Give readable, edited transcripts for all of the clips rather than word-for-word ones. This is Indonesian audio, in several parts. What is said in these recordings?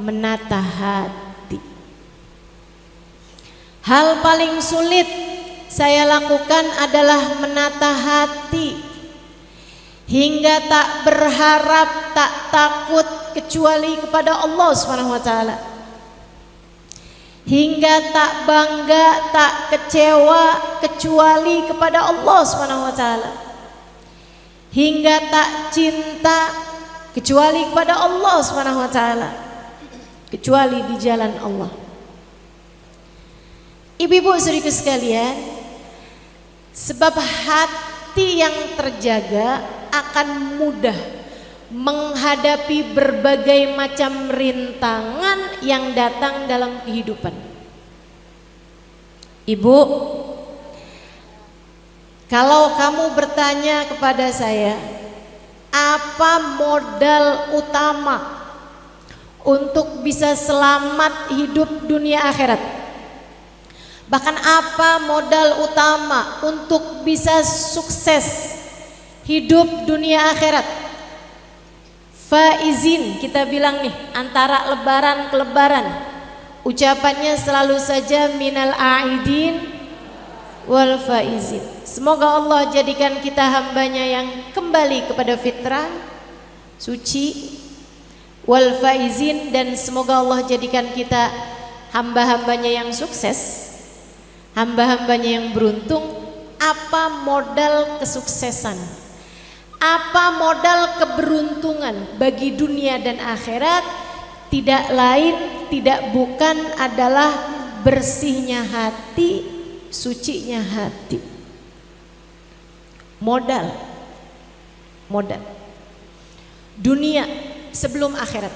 menata hati. Hal paling sulit saya lakukan adalah menata hati, hingga tak berharap, tak takut kecuali kepada Allah Subhanahu wa taala. Hingga tak bangga, tak kecewa kecuali kepada Allah Subhanahu wa taala. Hingga tak cinta kecuali kepada Allah Subhanahu wa taala, kecuali di jalan Allah. Ibu-ibu saudaraku sekalian, sebab hati yang terjaga akan mudah menghadapi berbagai macam rintangan yang datang dalam kehidupan. Ibu, kalau kamu bertanya kepada saya, apa modal utama untuk bisa selamat hidup dunia akhirat? Bahkan apa modal utama untuk bisa sukses hidup dunia akhirat? Faizin, kita bilang nih, antara lebaran ke lebaran ucapannya selalu saja minal aidin wal faizin. Semoga Allah jadikan kita hambanya yang kembali kepada fitrah suci, wal faizin, dan semoga Allah jadikan kita hamba-hambanya yang sukses, hamba-hambanya yang beruntung. Apa modal kesuksesan? Apa modal keberuntungan bagi dunia dan akhirat? Tidak lain, tidak bukan adalah bersihnya hati, sucinya hati. Modal dunia sebelum akhirat.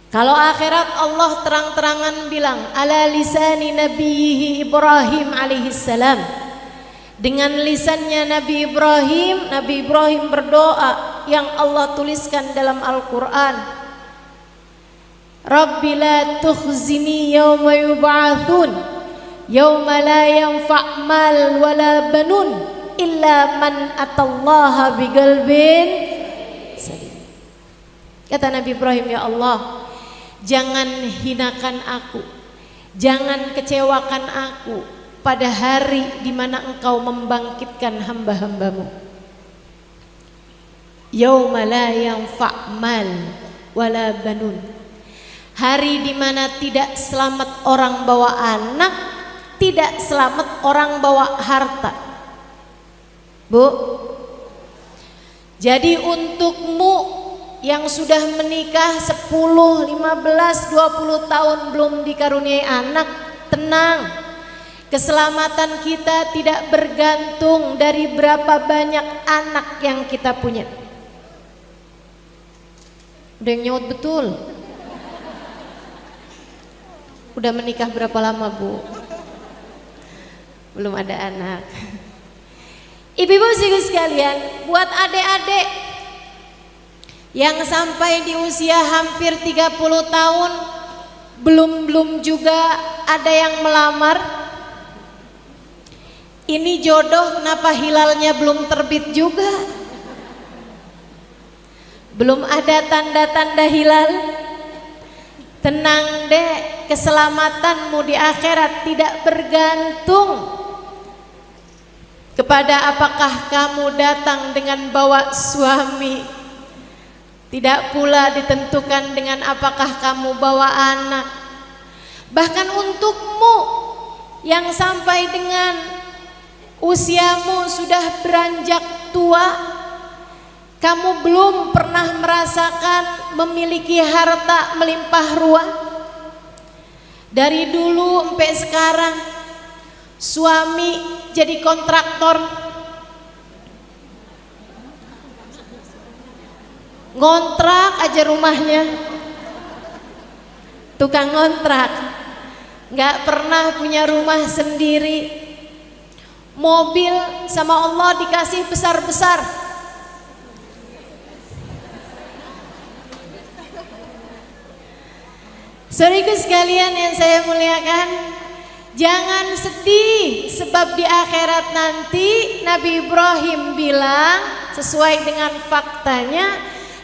Kalau akhirat Allah terang-terangan bilang ala lisani nabiyhi Ibrahim alaihissalam, dengan lisannya Nabi Ibrahim berdoa yang Allah tuliskan dalam Al-Quran. Rabbi la tukhzini yawma yub'atsun yawma la yanfa' mal wala banun illa man atallaha biqalbin salim. Kata Nabi Ibrahim, ya Allah, jangan hinakan aku, jangan kecewakan aku pada hari di mana Engkau membangkitkan hamba-hambamu. Yauma la yanfa' mal wala banun. Hari di mana tidak selamat orang bawa anak, tidak selamat orang bawa harta. Bu, jadi untukmu yang sudah menikah 10, 15, 20 tahun belum dikaruniai anak, tenang. Keselamatan kita tidak bergantung dari berapa banyak anak yang kita punya. Udah yang nyaut betul. Udah menikah berapa lama, Bu? Belum ada anak. Ibu-ibu sekalian, buat adik-adik yang sampai di usia hampir 30 tahun belum juga ada yang melamar. Ini jodoh kenapa hilalnya belum terbit juga? Belum ada tanda-tanda hilal? Tenang deh, keselamatanmu di akhirat tidak bergantung kepada apakah kamu datang dengan bawa suami. Tidak pula ditentukan dengan apakah kamu bawa anak. Bahkan untukmu yang sampai dengan usiamu sudah beranjak tua, kamu belum pernah merasakan memiliki harta melimpah ruah. Dari dulu sampai sekarang suami jadi kontraktor, ngontrak aja rumahnya, tukang ngontrak, nggak pernah punya rumah sendiri. Mobil sama Allah dikasih besar-besar. Saudaraku sekalian yang saya muliakan, jangan sedih sebab di akhirat nanti Nabi Ibrahim bilang sesuai dengan faktanya,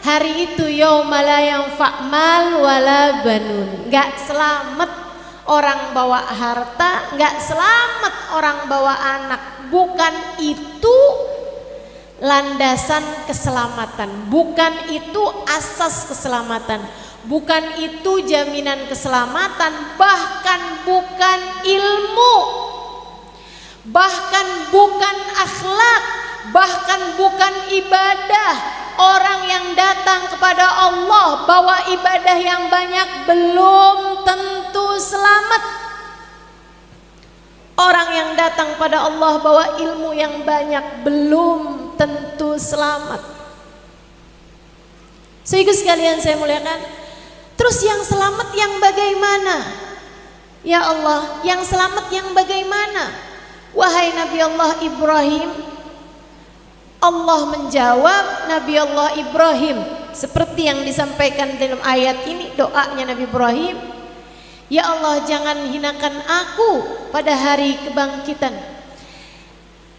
Hari itu yauma la yanfa' mal wala banun. Enggak selamat orang bawa harta, enggak selamat orang bawa anak. Bukan itu landasan keselamatan, bukan itu asas keselamatan, bukan itu jaminan keselamatan, bahkan bukan ilmu, bahkan bukan akhlak, bahkan bukan ibadah. Orang yang datang kepada Allah bawa ibadah yang banyak belum tentu selamat. Orang yang datang pada Allah bawa ilmu yang banyak belum tentu selamat. Sehingga sekalian saya muliakan, terus yang selamat yang bagaimana? Ya Allah, yang selamat yang bagaimana? Wahai Nabi Allah Ibrahim, Allah menjawab Nabi Allah Ibrahim seperti yang disampaikan dalam ayat ini, doanya Nabi Ibrahim. Ya Allah, jangan hinakan aku pada hari kebangkitan,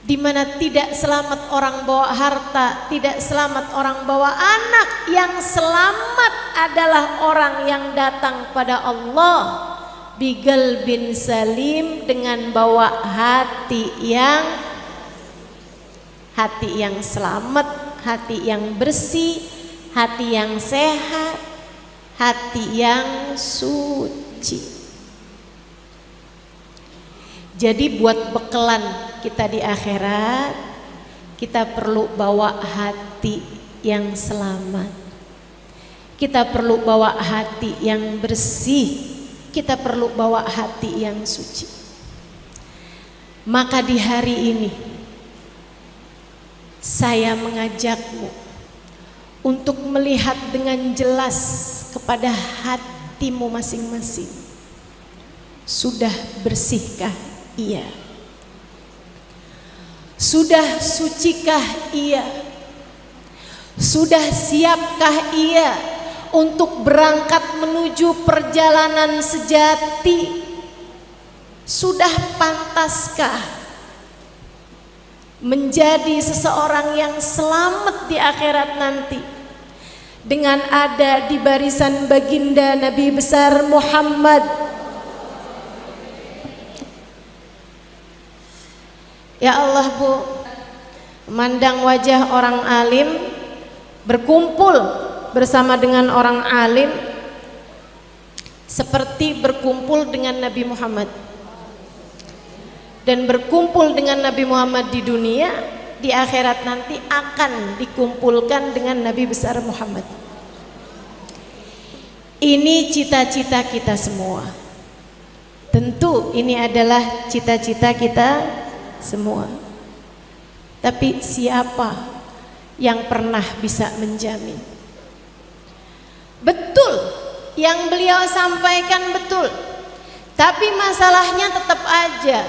di mana tidak selamat orang bawa harta, tidak selamat orang bawa anak. Yang selamat adalah orang yang datang pada Allah bigal bin salim, dengan bawa hati yang selamat, hati yang bersih, hati yang sehat, hati yang suci. Jadi buat bekelan kita di akhirat, kita perlu bawa hati yang selamat, kita perlu bawa hati yang bersih, kita perlu bawa hati yang suci. Maka di hari ini saya mengajakmu untuk melihat dengan jelas kepada hatimu masing-masing. Sudah bersihkah ia? Sudah sucikah ia? Sudah siapkah ia untuk berangkat menuju perjalanan sejati? Sudah pantaskah menjadi seseorang yang selamat di akhirat nanti dengan ada di barisan baginda Nabi besar Muhammad? Ya Allah Bu, memandang wajah orang alim, berkumpul bersama dengan orang alim seperti berkumpul dengan Nabi Muhammad. Dan berkumpul dengan Nabi Muhammad di dunia, di akhirat nanti akan dikumpulkan dengan Nabi besar Muhammad. Ini cita-cita kita semua. Tentu ini adalah cita-cita kita semua. Tapi siapa yang pernah bisa menjamin? Betul, yang beliau sampaikan betul. Tapi masalahnya tetap aja,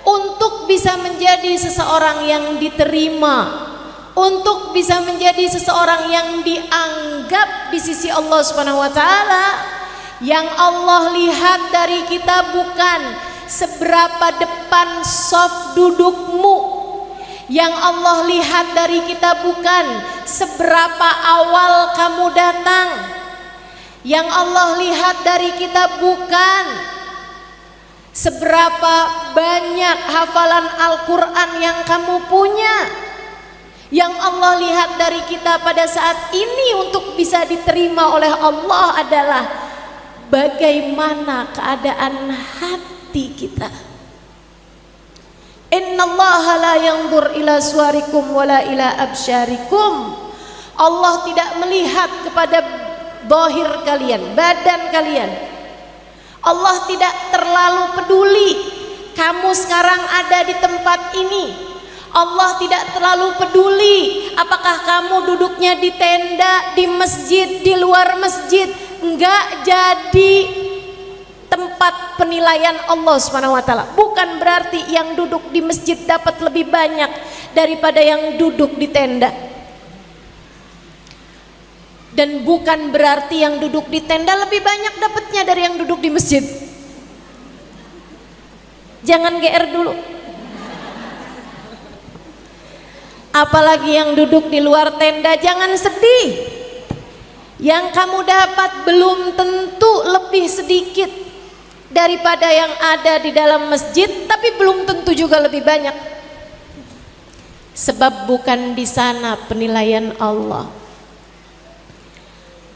untuk bisa menjadi seseorang yang diterima, untuk bisa menjadi seseorang yang dianggap di sisi Allah Subhanahu wa taala, yang Allah lihat dari kita bukan seberapa depan saf dudukmu, yang Allah lihat dari kita bukan seberapa awal kamu datang, yang Allah lihat dari kita bukan seberapa banyak hafalan Al-Quran yang kamu punya. Yang Allah lihat dari kita pada saat ini untuk bisa diterima oleh Allah adalah bagaimana keadaan hati kita. Innallaha la yanzur ila suwarikum wala ila absyarikum. Allah tidak melihat kepada zahir kalian, badan kalian. Allah tidak terlalu peduli kamu sekarang ada di tempat ini. Allah tidak terlalu peduli apakah kamu duduknya di tenda, di masjid, di luar masjid. Enggak jadi tempat penilaian Allah Subhanahu wa taala. Bukan berarti yang duduk di masjid dapat lebih banyak daripada yang duduk di tenda. Dan bukan berarti yang duduk di tenda lebih banyak dapatnya dari yang duduk di masjid. Jangan GR dulu. Apalagi yang duduk di luar tenda, jangan sedih. Yang kamu dapat belum tentu lebih sedikit daripada yang ada di dalam masjid, tapi belum tentu juga lebih banyak. Sebab bukan di sana penilaian Allah.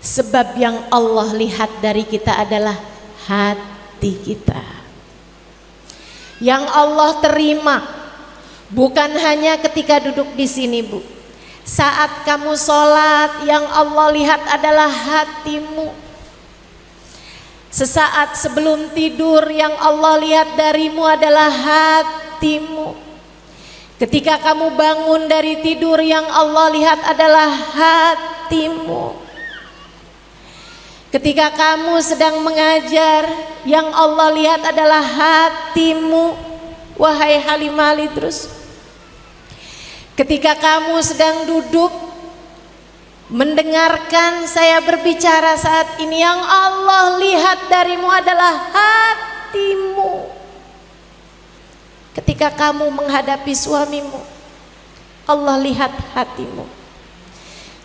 Sebab yang Allah lihat dari kita adalah hati kita. Yang Allah terima bukan hanya ketika duduk di sini, Bu. Saat kamu sholat, yang Allah lihat adalah hatimu. Sesaat sebelum tidur, yang Allah lihat darimu adalah hatimu. Ketika kamu bangun dari tidur, yang Allah lihat adalah hatimu. Ketika kamu sedang mengajar, yang Allah lihat adalah hatimu. Wahai Halimah Idrus, ketika kamu sedang duduk mendengarkan saya berbicara saat ini, yang Allah lihat darimu adalah hatimu. Ketika kamu menghadapi suamimu, Allah lihat hatimu.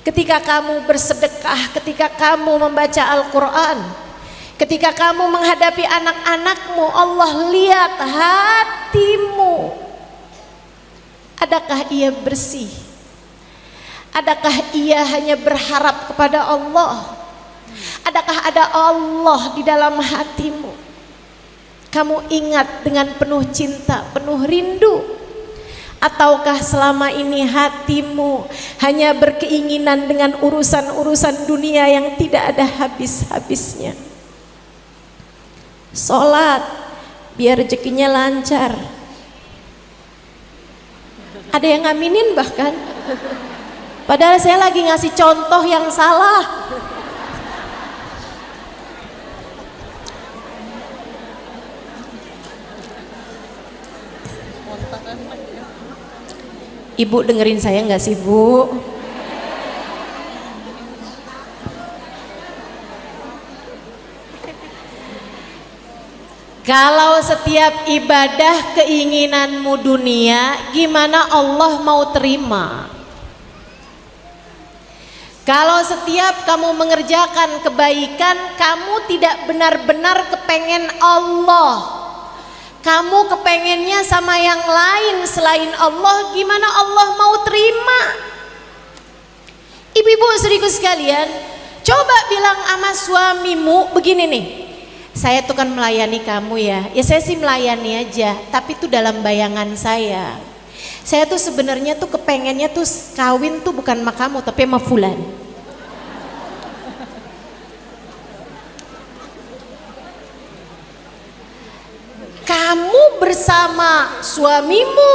Ketika kamu bersedekah, ketika kamu membaca Al-Quran, ketika kamu menghadapi anak-anakmu, Allah lihat hatimu. Adakah ia bersih? Adakah ia hanya berharap kepada Allah? Adakah ada Allah di dalam hatimu? Kamu ingat dengan penuh cinta, penuh rindu? Ataukah selama ini hatimu hanya berkeinginan dengan urusan-urusan dunia yang tidak ada habis-habisnya? Sholat biar rezekinya lancar. Ada yang ngaminin bahkan. Padahal saya lagi ngasih contoh yang salah. Ibu dengerin saya nggak sih, Bu? Kalau setiap ibadah keinginanmu dunia, gimana Allah mau terima? Kalau setiap kamu mengerjakan kebaikan, kamu tidak benar-benar kepengen Allah, kamu kepengennya sama yang lain selain Allah, gimana Allah mau terima? Ibu-ibu saudariku sekalian, coba bilang sama suamimu begini nih, saya tuh kan melayani kamu ya saya sih melayani aja, tapi tuh dalam bayangan saya tuh sebenarnya tuh kepengennya tuh kawin tuh bukan sama kamu tapi sama fulan. Kamu bersama suamimu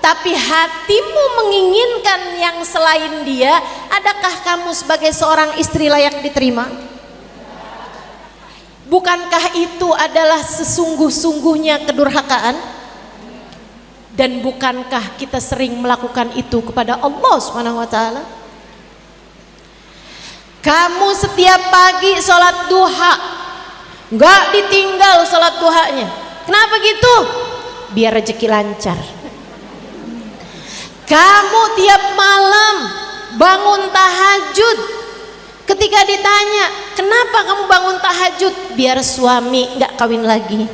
tapi hatimu menginginkan yang selain dia, adakah kamu sebagai seorang istri layak diterima? Bukankah itu adalah sesungguh-sungguhnya kedurhakaan? Dan bukankah kita sering melakukan itu kepada Allah Subhanahu wa taala? Kamu setiap pagi sholat duha, nggak ditinggal sholat duhanya. Kenapa gitu? Biar rezeki lancar. Kamu tiap malam bangun tahajud, ketika ditanya kenapa kamu bangun tahajud, biar suami nggak kawin lagi.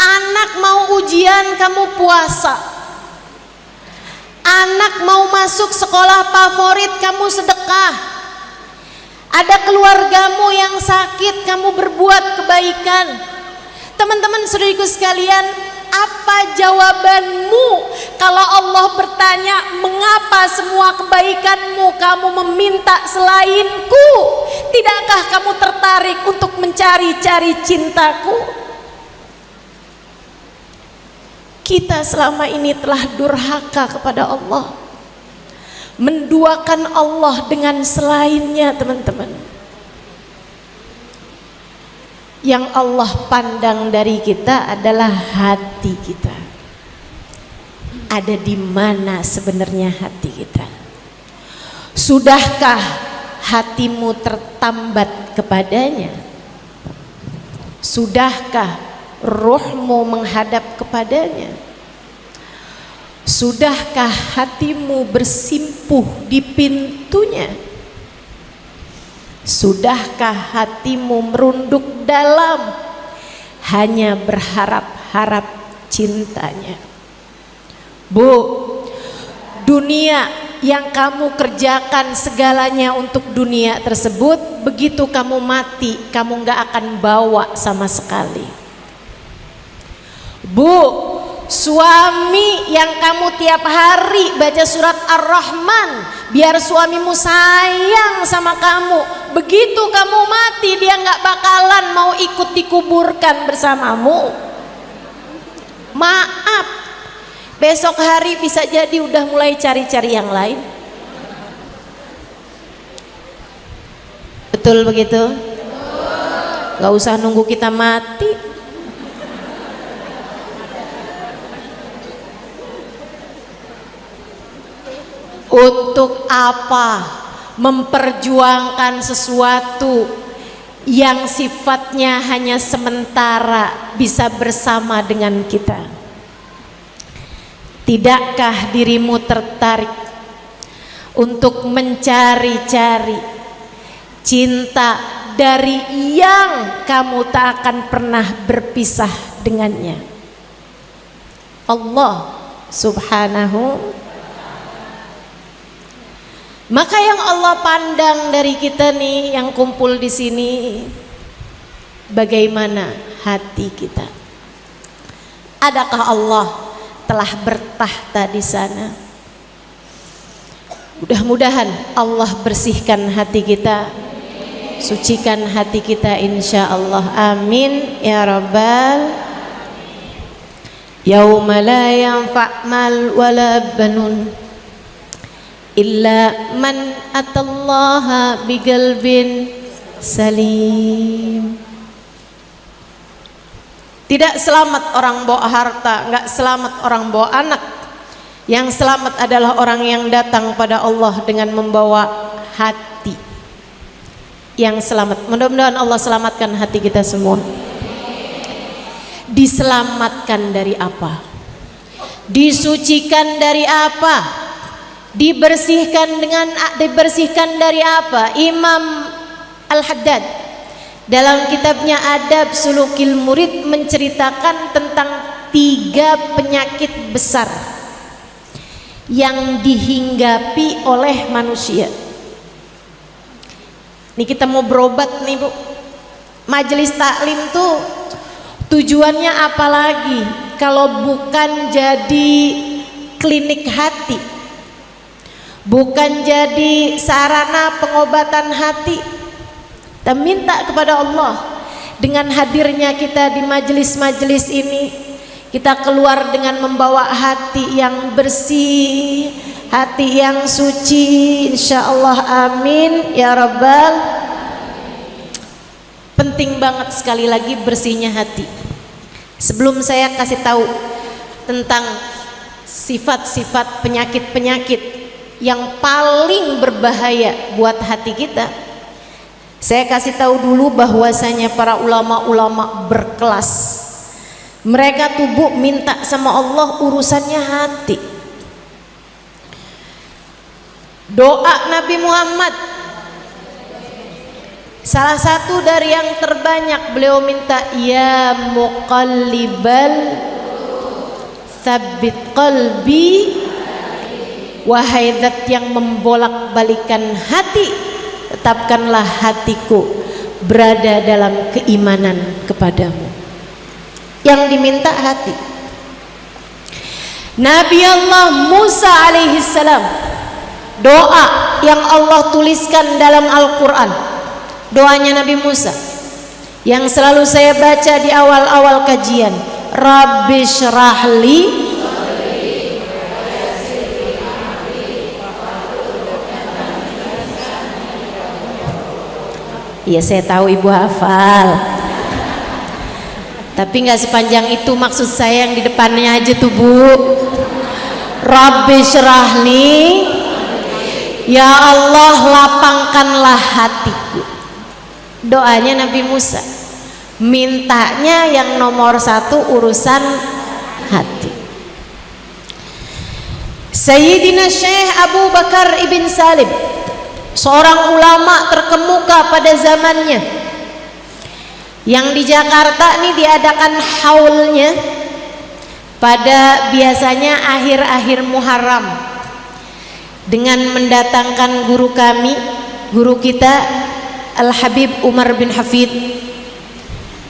Anak mau ujian kamu puasa, anak mau masuk sekolah favorit kamu sedekah, ada keluargamu yang sakit kamu berbuat kebaikan. Teman-teman saudariku sekalian, apa jawabanmu kalau Allah bertanya, mengapa semua kebaikanmu kamu meminta selainku? Tidakkah kamu tertarik untuk mencari-cari cintaku? Kita selama ini telah durhaka kepada Allah, menduakan Allah dengan selainnya, teman-teman. Yang Allah pandang dari kita adalah hati kita. Ada di mana sebenarnya hati kita? Sudahkah hatimu tertambat kepadanya? Sudahkah ruhmu menghadap kepadanya? Sudahkah hatimu bersimpuh di pintunya? Sudahkah hatimu merunduk dalam hanya berharap-harap cintanya? Bu, dunia yang kamu kerjakan segalanya untuk dunia tersebut, begitu kamu mati, kamu gak akan bawa sama sekali. Bu, suami yang kamu tiap hari baca surat Ar-Rahman biar suamimu sayang sama kamu, begitu kamu mati dia gak bakalan mau ikut dikuburkan bersamamu. Maaf, besok hari bisa jadi udah mulai cari-cari yang lain. Betul begitu? Gak usah nunggu kita mati. Untuk apa memperjuangkan sesuatu yang sifatnya hanya sementara bisa bersama dengan kita? Tidakkah dirimu tertarik untuk mencari-cari cinta dari yang kamu tak akan pernah berpisah dengannya? Allah Subhanahu. Maka yang Allah pandang dari kita nih yang kumpul di sini, bagaimana hati kita? Adakah Allah telah bertahta di sana? Mudah-mudahan Allah bersihkan hati kita, sucikan hati kita insya Allah. Amin ya rabbal. Yauma la yanfa' mal wala banun illa man atallaha biqalbin salim. Tidak selamat orang bawa harta, enggak selamat orang bawa anak. Yang selamat adalah orang yang datang pada Allah dengan membawa hati yang selamat. Mudah-mudahan Allah selamatkan hati kita semua. Diselamatkan dari apa? Disucikan dari apa? Dibersihkan dari apa? Imam Al-Haddad dalam kitabnya Adab Sulukil Murid menceritakan tentang 3 penyakit besar yang dihinggapi oleh manusia. Ini kita mau berobat nih Bu. Majelis taklim tuh tujuannya apa lagi kalau bukan jadi klinik hati, bukan jadi sarana pengobatan hati. Kita minta kepada Allah dengan hadirnya kita di majelis-majelis ini, kita keluar dengan membawa hati yang bersih, hati yang suci insyaallah. Amin ya rabbal. Penting banget sekali lagi bersihnya hati. Sebelum saya kasih tahu tentang sifat-sifat penyakit-penyakit yang paling berbahaya buat hati kita, saya kasih tahu dulu bahwasanya para ulama-ulama berkelas, mereka tuh minta sama Allah urusannya hati. Doa Nabi Muhammad salah satu dari yang terbanyak, beliau minta ya muqallibal tsabbit qalbi, wahai zat yang membolak-balikan hati, tetapkanlah hatiku berada dalam keimanan kepadamu. Yang diminta hati. Nabi Allah Musa alaihissalam, doa yang Allah tuliskan dalam Al-Quran, doanya Nabi Musa yang selalu saya baca di awal-awal kajian, Rabbi syrahli. Ya saya tahu ibu hafal, tapi nggak sepanjang itu maksud saya, yang di depannya aja tuh Bu. Rabbi syrahli, ya Allah lapangkanlah hatiku. Doanya Nabi Musa, mintanya yang nomor 1 urusan hati. Sayyidina Syekh Abu Bakar ibn Salim, seorang ulama terkemuka pada zamannya, yang di Jakarta ini diadakan haulnya pada biasanya akhir-akhir Muharram, dengan mendatangkan guru kami, guru kita Al-Habib Umar bin Hafid.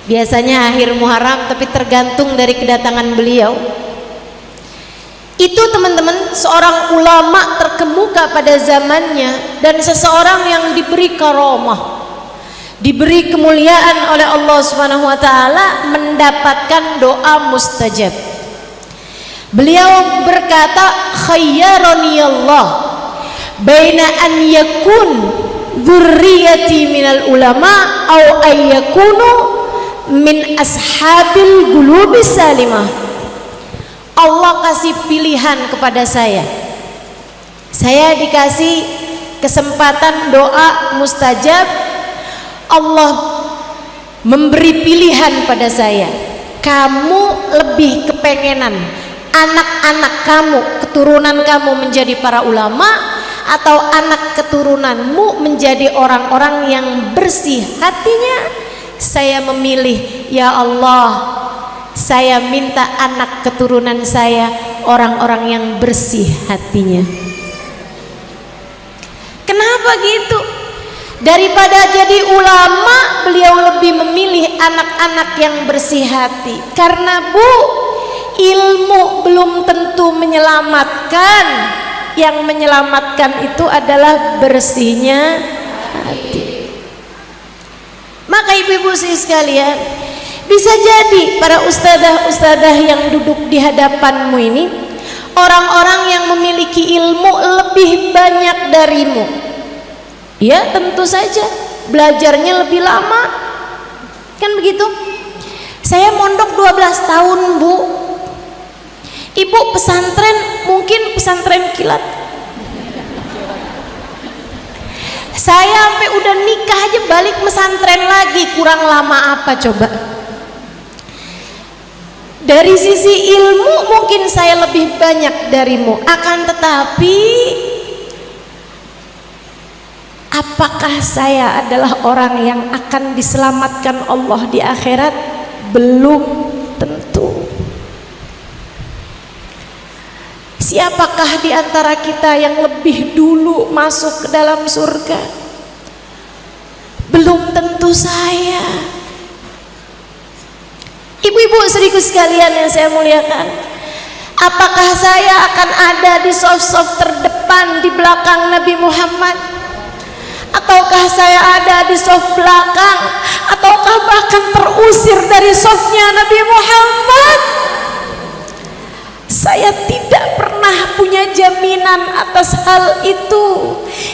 Biasanya akhir Muharram, tapi tergantung dari kedatangan beliau. Itu teman-teman, seorang ulama terkemuka pada zamannya, dan seseorang yang diberi karomah, diberi kemuliaan oleh Allah Subhanahu wa taala, mendapatkan doa mustajab. Beliau berkata, khayyarani Allah baina an yakun dzurriyyati minal ulama au ayyakunu min ashabil qulubis salimah. Allah kasih pilihan kepada saya dikasih kesempatan doa mustajab. Allah memberi pilihan pada saya, kamu lebih kepengenan anak-anak kamu, keturunan kamu menjadi para ulama, atau anak keturunanmu menjadi orang-orang yang bersih hatinya? Saya memilih, ya Allah, saya minta anak keturunan saya orang-orang yang bersih hatinya. Kenapa gitu? Daripada jadi ulama, beliau lebih memilih anak-anak yang bersih hati. Karena Bu, ilmu belum tentu menyelamatkan. Yang menyelamatkan itu adalah bersihnya hati. Maka ibu-ibu sekalian, bisa jadi para ustadzah-ustadzah yang duduk di hadapanmu ini orang-orang yang memiliki ilmu lebih banyak darimu. Ya, tentu saja belajarnya lebih lama. Kan begitu? Saya mondok 12 tahun, Bu. Ibu pesantren, mungkin pesantren kilat. Saya sampai udah nikah aja balik pesantren lagi, kurang lama apa coba? Dari sisi ilmu mungkin saya lebih banyak darimu, akan tetapi apakah saya adalah orang yang akan diselamatkan Allah di akhirat? Belum tentu. Siapakah di antara kita yang lebih dulu masuk ke dalam surga? Belum tentu saya. Ibu-ibu saudaraku sekalian yang saya muliakan, apakah saya akan ada di saf-saf terdepan di belakang Nabi Muhammad? Ataukah saya ada di saf belakang? Ataukah bahkan terusir dari safnya Nabi Muhammad? Saya tidak pernah punya jaminan atas hal itu.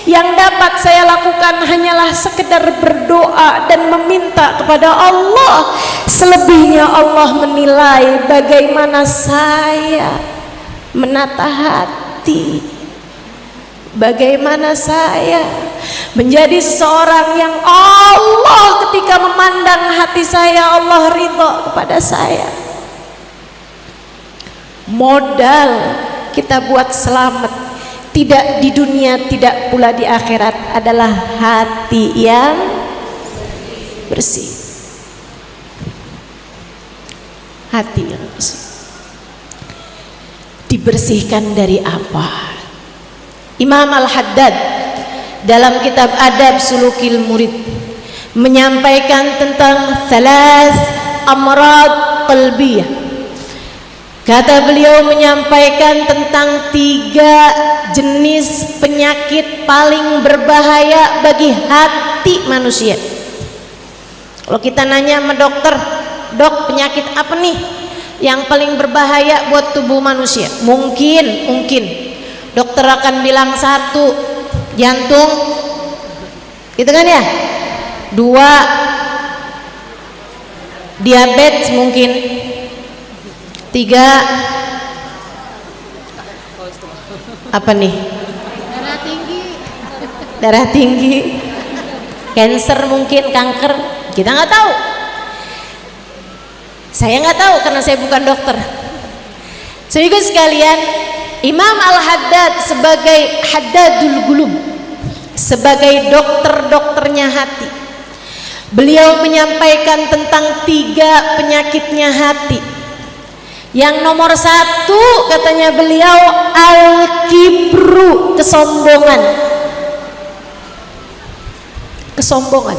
Yang dapat saya lakukan hanyalah sekedar berdoa dan meminta kepada Allah. Selebihnya Allah menilai bagaimana saya menata hati, bagaimana saya menjadi seseorang yang Allah ketika memandang hati saya, Allah ridha kepada saya. Modal kita buat selamat, tidak di dunia, tidak pula di akhirat, adalah hati yang bersih. Hati yang bersih. Dibersihkan dari apa? Imam Al-Haddad dalam kitab Adab Sulukil Murid menyampaikan tentang thalath amrad qalbiyah. Kata beliau menyampaikan tentang 3 jenis penyakit paling berbahaya bagi hati manusia. Kalau kita nanya sama dokter, dok, penyakit apa nih yang paling berbahaya buat tubuh manusia? Mungkin dokter akan bilang 1, jantung, gitu kan ya? 2, diabetes mungkin. 3, apa nih? Darah tinggi, cancer mungkin, kanker, kita nggak tahu. Saya nggak tahu karena saya bukan dokter. Saudara sekalian, Imam Al-Haddad sebagai Haddadul Qulub, sebagai dokter-dokternya hati, beliau menyampaikan tentang 3 penyakitnya hati. Yang nomor 1 katanya beliau al-kibru, kesombongan. Kesombongan.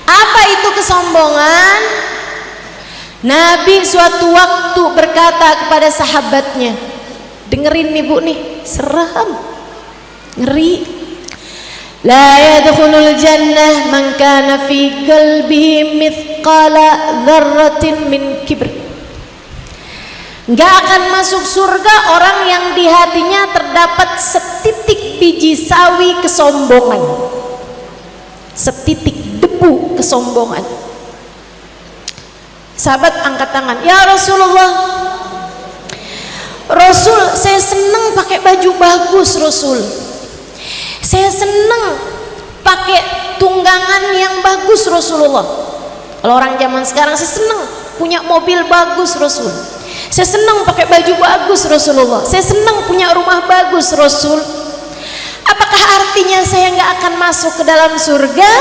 Apa itu kesombongan? Nabi suatu waktu berkata kepada sahabatnya, dengerin nih Bu nih, seram, ngeri. La yadkhulul jannah man kana fi qalbihi mithqala dzarratin min kibr. Enggak akan masuk surga orang yang di hatinya terdapat setitik biji sawi kesombongan. Setitik debu kesombongan. Sahabat angkat tangan, ya Rasulullah, Rasul, saya senang pakai baju bagus Rasul, saya senang pakai tunggangan yang bagus Rasulullah. Kalau orang zaman sekarang, saya senang punya mobil bagus Rasul, saya senang pakai baju bagus Rasulullah, saya senang punya rumah bagus Rasul. Apakah artinya saya nggak akan masuk ke dalam surga?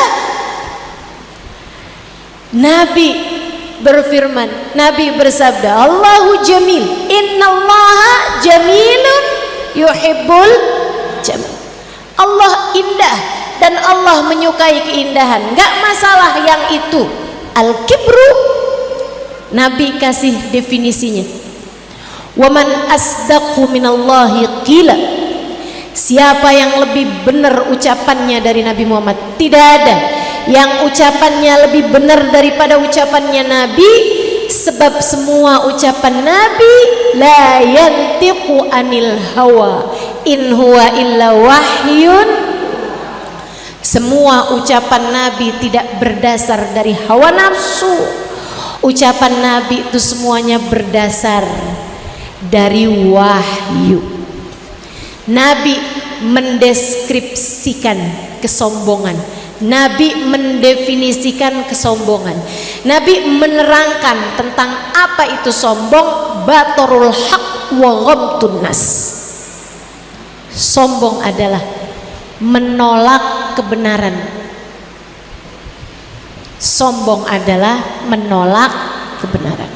Nabi berfirman, Nabi bersabda, Allahu jamil, innallaha jamilun yuhibbul jamal. Allah indah dan Allah menyukai keindahan. Enggak masalah yang itu. Al-kibru, Nabi kasih definisinya. Waman asdaqu minallahi qila. Siapa yang lebih benar ucapannya dari Nabi Muhammad? Tidak ada yang ucapannya lebih benar daripada ucapannya Nabi, sebab semua ucapan Nabi la yantiqu anil hawa in huwa illa wahyun. Semua ucapan Nabi tidak berdasar dari hawa nafsu. Ucapan Nabi itu semuanya berdasar dari wahyu. Nabi mendeskripsikan kesombongan, Nabi mendefinisikan kesombongan, Nabi menerangkan tentang apa itu sombong. Batorul haq wa ghamtun nas. Sombong adalah menolak kebenaran. Sombong adalah menolak kebenaran.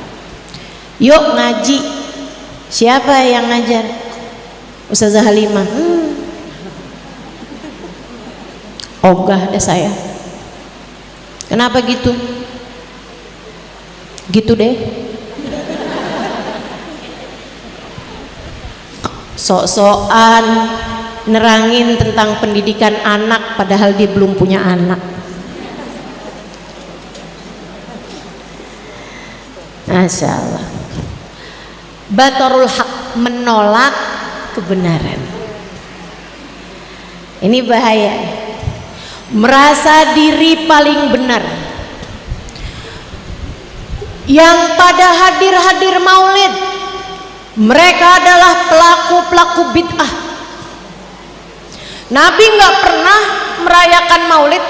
Yuk ngaji. Siapa yang ngajar? Ustazah Halimah. Ogah deh saya. Kenapa gitu? Gitu deh. Sok-sokan nerangin tentang pendidikan anak padahal dia belum punya anak. Masya Allah. Batorul haq, menolak kebenaran. Ini bahaya. Merasa diri paling benar. Yang pada hadir-hadir maulid, mereka adalah pelaku-pelaku bid'ah. Nabi nggak pernah merayakan maulid.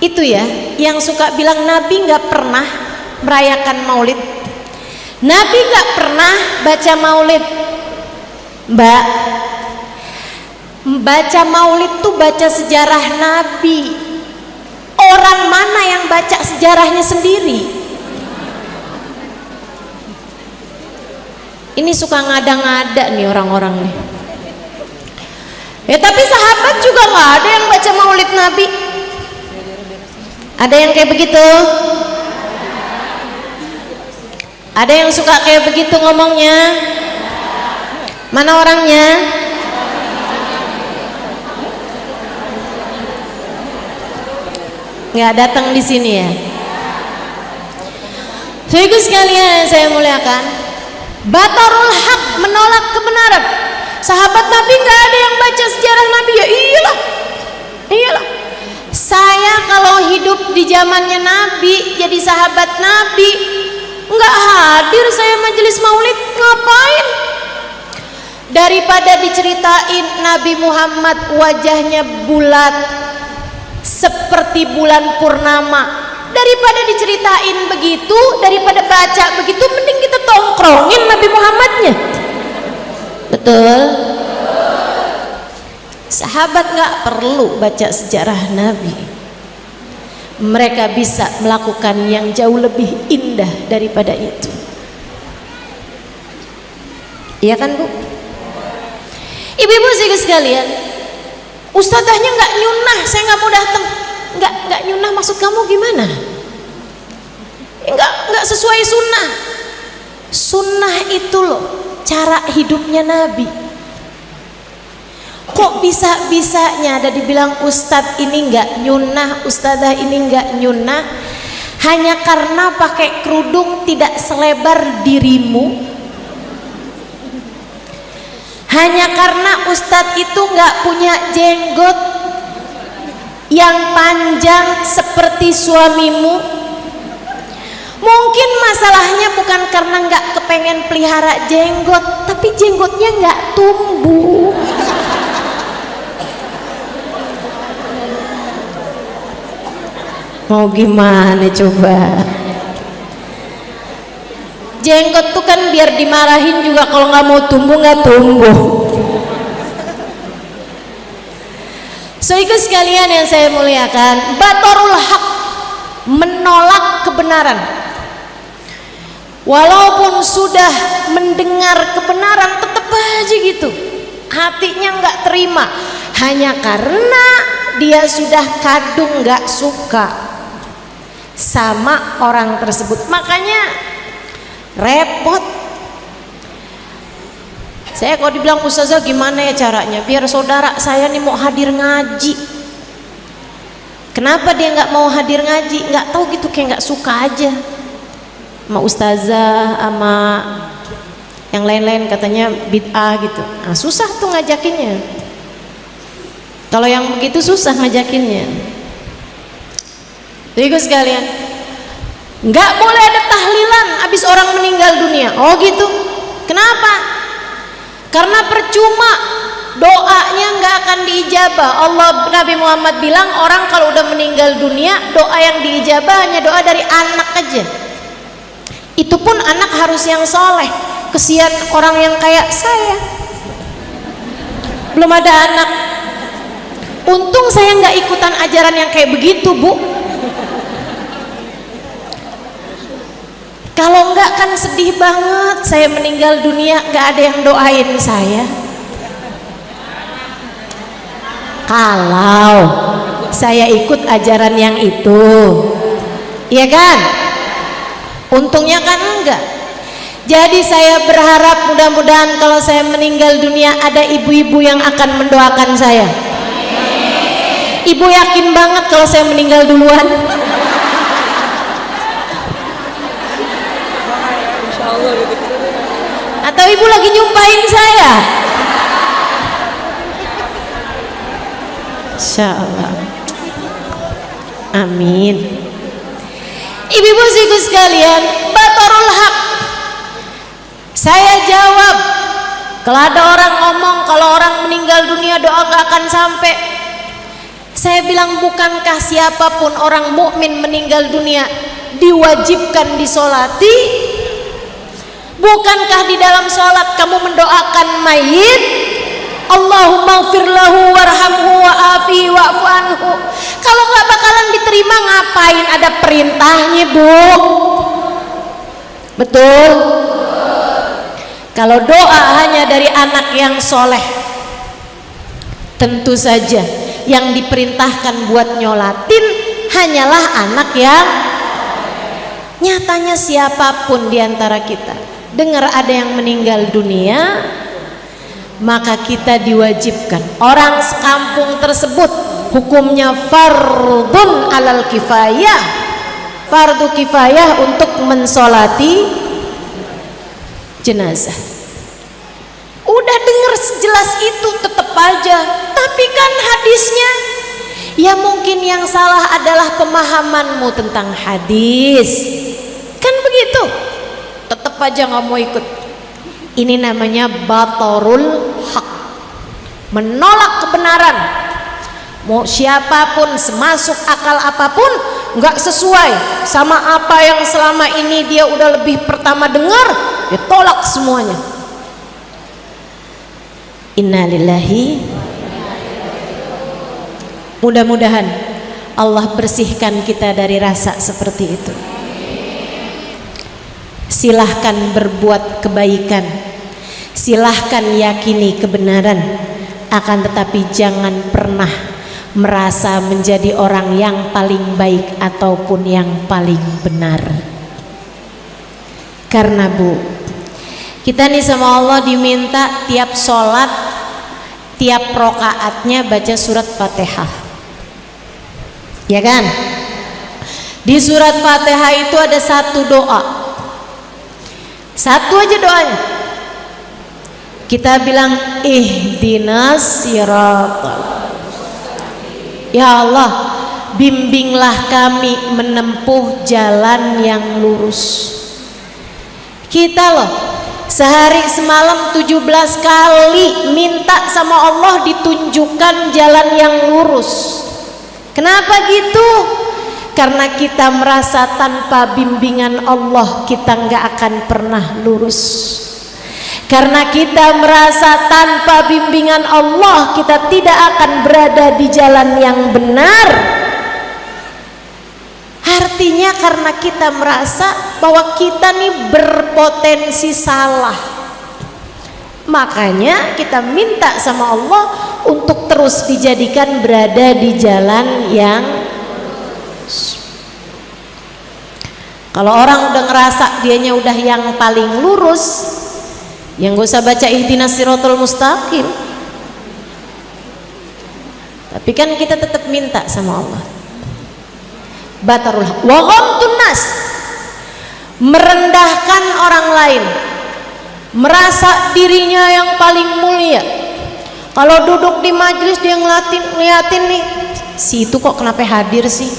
Itu ya, yang suka bilang Nabi nggak pernah merayakan maulid. Nabi nggak pernah baca maulid. Mbak, baca maulid tuh baca sejarah Nabi. Orang mana yang baca sejarahnya sendiri? Ini suka ngada-ngada nih orang-orang nih. Ya tapi sahabat juga nggak ada yang baca maulid Nabi. Ada yang kayak begitu? Ada yang suka kayak begitu ngomongnya? Mana orangnya? Nggak datang di sini ya. Saudaraku sekalian saya muliakan, batarul haq, menolak kebenaran. Sahabat Nabi nggak ada yang baca sejarah Nabi. Ya iyalah. Saya kalau hidup di zamannya Nabi, jadi sahabat Nabi, nggak hadir saya majelis maulid, ngapain? Daripada diceritain Nabi Muhammad wajahnya bulat seperti bulan purnama, Daripada diceritain begitu, daripada baca begitu, mending kita tongkrongin Nabi Muhammadnya. Betul? Sahabat nggak perlu baca sejarah Nabi, mereka bisa melakukan yang jauh lebih indah daripada itu. Iya kan Bu? Ibu-ibu sekalian, ustadzahnya nggak nyunah, saya nggak mau datang. Nggak nyunah maksud kamu gimana? Nggak sesuai sunnah. Sunnah itu loh cara hidupnya Nabi. Kok bisa-bisanya ada dibilang ustadz ini nggak nyunah, ustadzah ini nggak nyunah, hanya karena pakai kerudung tidak selebar dirimu? Hanya karena ustadz itu nggak punya jenggot yang panjang seperti suamimu? Mungkin masalahnya bukan karena nggak kepengen pelihara jenggot, tapi jenggotnya nggak tumbuh. Mau gimana coba? Jenggot tuh kan biar dimarahin juga, kalau nggak mau tumbuh nggak tumbuh. So ikut sekalian yang saya muliakan, batorul haq, menolak kebenaran. Walaupun sudah mendengar kebenaran, tetap aja gitu, hatinya nggak terima, hanya karena dia sudah kadung nggak suka sama orang tersebut. Makanya repot. Saya kalau dibilang ustazah gimana ya caranya biar saudara saya nih mau hadir ngaji, kenapa dia nggak mau hadir ngaji? Nggak tahu gitu, kayak nggak suka aja sama ustazah, sama yang lain-lain, katanya bid'ah gitu. Nah, susah tuh ngajakinnya. Kalau yang begitu susah ngajakinnya. Jadi sekalian, nggak boleh ada tahlilan abis orang meninggal dunia. Oh gitu. Kenapa? Karena percuma, doanya nggak akan diijabah. Nabi Muhammad bilang orang kalau udah meninggal dunia, doa yang diijabah hanya doa dari anak aja. Itu pun anak harus yang soleh. Kesian orang yang kayak saya, belum ada anak. Untung saya nggak ikutan ajaran yang kayak begitu, Bu. Kalau enggak kan sedih banget, saya meninggal dunia nggak ada yang doain saya. Kalau saya ikut ajaran yang itu, iya kan? Untungnya kan enggak. Jadi saya berharap mudah-mudahan kalau saya meninggal dunia ada ibu-ibu yang akan mendoakan saya. Ibu yakin banget kalau saya meninggal duluan? Atau ibu lagi nyumpahin saya? Insya Allah. Amin. Ibu-ibu sekalian, batorul haq. Saya jawab, kalau ada orang ngomong kalau orang meninggal dunia doa gak akan sampai, saya bilang bukankah siapapun orang mukmin meninggal dunia diwajibkan disolati? Bukankah di dalam sholat kamu mendoakan mayit, Allahumma ighfir lahu warhamhu wa'afihi wa'fu anhu? Kalau nggak bakalan diterima, ngapain ada perintahnya, Bu? Betul? Kalau doa hanya dari anak yang soleh, tentu saja yang diperintahkan buat nyolatin hanyalah anak yang, nyatanya siapapun diantara kita dengar ada yang meninggal dunia, maka kita diwajibkan, orang sekampung tersebut hukumnya fardun alal kifayah, fardu kifayah untuk mensolati jenazah. Udah dengar sejelas itu tetap aja, tapi kan hadisnya, ya mungkin yang salah adalah pemahamanmu tentang hadis, kan begitu. Tetap aja nggak mau ikut. Ini namanya batorul haq, menolak kebenaran. Mau siapapun, semasuk akal apapun, nggak sesuai sama apa yang selama ini dia udah lebih pertama dengar, dia tolak semuanya. Innalillahi. Mudah-mudahan Allah bersihkan kita dari rasa seperti itu. Silahkan berbuat kebaikan, silahkan yakini kebenaran, akan tetapi jangan pernah merasa menjadi orang yang paling baik ataupun yang paling benar. Karena Bu, kita nih sama Allah diminta tiap sholat, tiap rokaatnya baca surat Fatihah, ya kan? Di surat Fatihah itu ada satu doa, satu aja doanya. Kita bilang ihdinas siratal. Ya Allah, bimbinglah kami menempuh jalan yang lurus. Kita loh sehari semalam 17 kali minta sama Allah ditunjukkan jalan yang lurus. Kenapa gitu? Karena kita merasa tanpa bimbingan Allah kita nggak akan pernah lurus. Karena kita merasa tanpa bimbingan Allah kita tidak akan berada di jalan yang benar. Artinya karena kita merasa bahwa kita nih berpotensi salah, makanya kita minta sama Allah untuk terus dijadikan berada di jalan yang lurus. Kalau orang udah ngerasa dianya udah yang paling lurus, yang gak usah baca ihdinas siratal mustaqim. Tapi kan kita tetap minta sama Allah. Batarul wa ghamtun nas, merendahkan orang lain, merasa dirinya yang paling mulia. Kalau duduk di majelis dia ngeliatin nih, si itu kok kenapa hadir sih?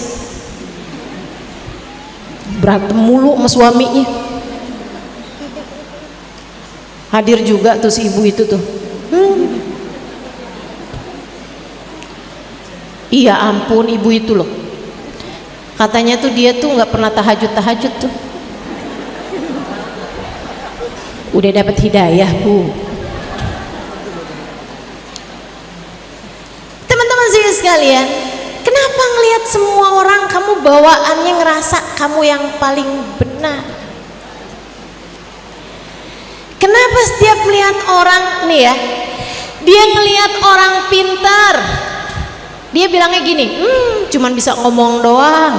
Berantem mulu sama suaminya. Hadir juga tuh si ibu itu tuh. Iya ampun, ibu itu loh. Katanya tuh dia tuh nggak pernah tahajud tuh. Udah dapat hidayah Bu. Teman-teman sekalian, kenapa ngelihat semua orang kamu bawaannya ngerasa kamu yang paling benar? Kenapa setiap melihat orang nih ya, dia ngelihat orang pintar, dia bilangnya gini, cuman bisa ngomong doang,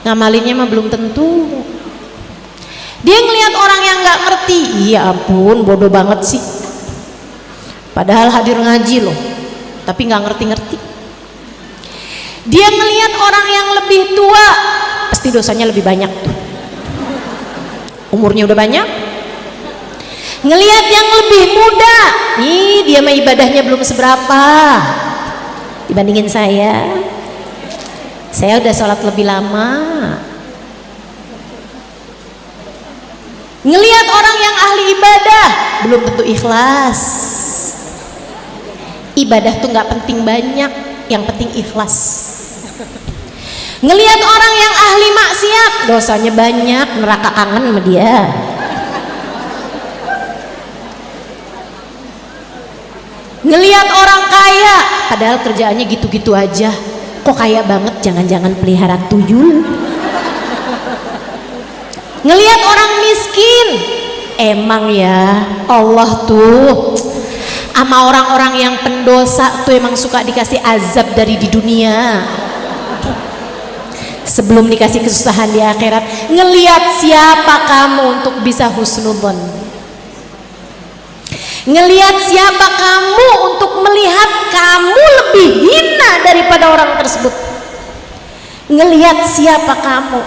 ngamalinnya mah belum tentu. Dia ngelihat orang yang nggak ngerti, iya ampun bodoh banget sih, padahal hadir ngaji loh, tapi nggak ngerti-ngerti. Dia ngelihat orang yang lebih tua, pasti dosanya lebih banyak tuh, umurnya udah banyak. Ngelihat yang lebih muda, nih dia mah ibadahnya belum seberapa dibandingin saya udah sholat lebih lama. Ngelihat orang yang ahli ibadah, belum tentu ikhlas. Ibadah tuh nggak penting banyak, yang penting ikhlas. Ngelihat orang yang ahli maksiat, dosanya banyak, neraka kangen sama dia. Ngelihat orang kaya, padahal kerjaannya gitu-gitu aja, kok kaya banget, jangan-jangan pelihara tuyul. Ngelihat orang miskin, emang ya Allah tuh sama orang-orang yang pendosa tuh emang suka dikasih azab dari di dunia sebelum dikasih kesusahan di akhirat. Ngelihat siapa kamu untuk bisa husnudzon, ngelihat siapa kamu untuk melihat kamu lebih hina daripada orang tersebut. Ngelihat siapa kamu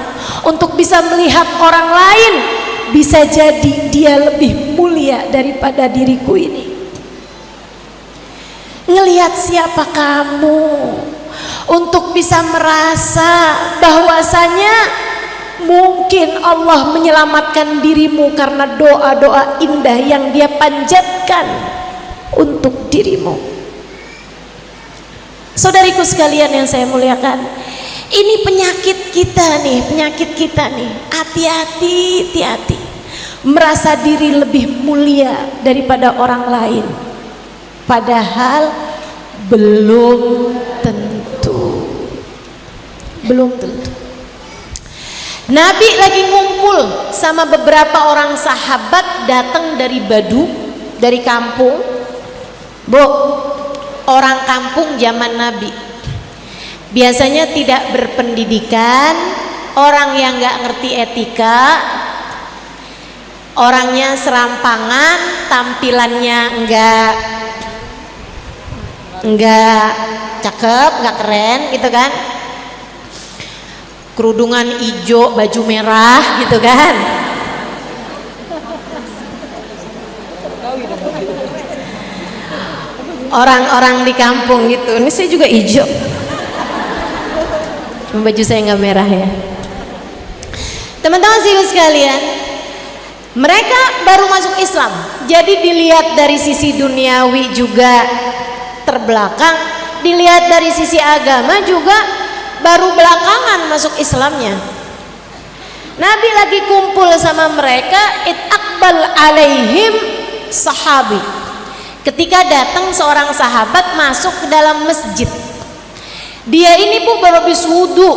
untuk bisa melihat orang lain bisa jadi dia lebih mulia daripada diriku ini. Ngelihat siapa kamu untuk bisa merasa bahwasanya mungkin Allah menyelamatkan dirimu karena doa-doa indah yang dia panjatkan untuk dirimu. Saudariku sekalian yang saya muliakan, Ini penyakit kita nih, hati-hati, hati-hati. Merasa diri lebih mulia daripada orang lain, padahal belum tentu. Nabi lagi ngumpul sama beberapa orang sahabat datang dari Badu, dari kampung. Bu, orang kampung zaman Nabi biasanya tidak berpendidikan, orang yang nggak ngerti etika, orangnya serampangan, tampilannya enggak cakep, enggak keren gitu kan, kerudungan hijau, baju merah gitu kan. Orang-orang di kampung gitu. Ini saya juga hijau, baju saya nggak merah ya. Teman-teman sekalian, mereka baru masuk Islam, jadi dilihat dari sisi duniawi juga terbelakang, dilihat dari sisi agama juga baru belakangan masuk Islamnya. Nabi lagi kumpul sama mereka, itaqbal alaihim sahabi. Ketika datang seorang sahabat masuk ke dalam masjid. Dia ini baru habis wudu,